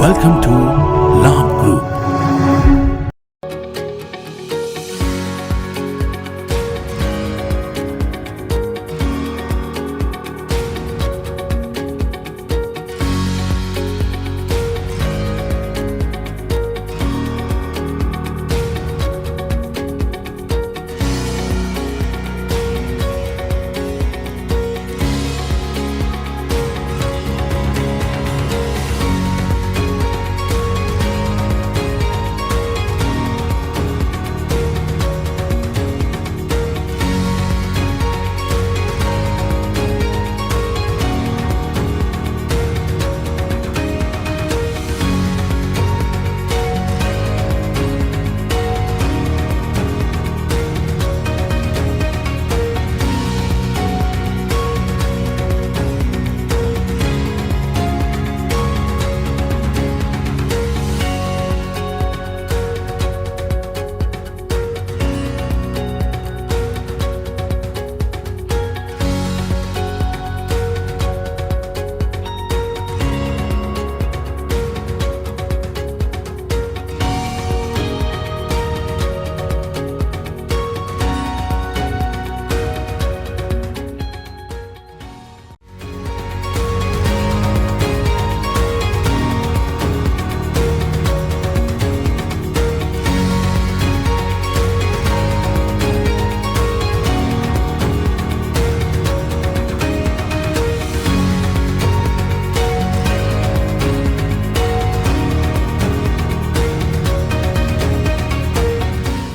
Welcome to Labh Group.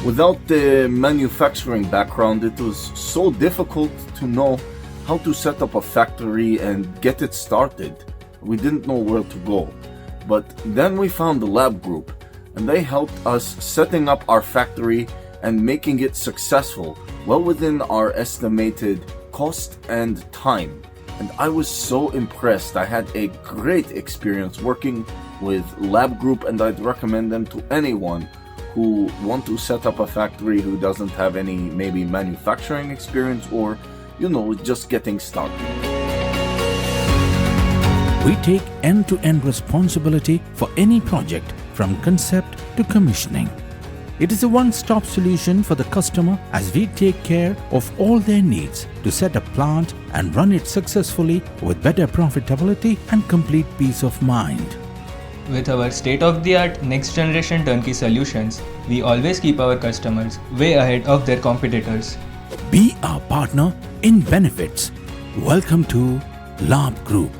Without the manufacturing background, it was so difficult to know how to set up a factory and get it started. We didn't know where to go. But then we found the Labh Group, and they helped us setting up our factory and making it successful, well within our estimated cost and time. And I was so impressed. I had a great experience working with Labh Group, and I'd recommend them to anyone who want to set up a factory who doesn't have any maybe manufacturing experience or, just getting started. We take end-to-end responsibility for any project from concept to commissioning. It is a one-stop solution for the customer as we take care of all their needs to set a plant and run it successfully with better profitability and complete peace of mind. With our state-of-the-art next-generation turnkey solutions, we always keep our customers way ahead of their competitors. Be our partner in benefits. Welcome to Labh Group.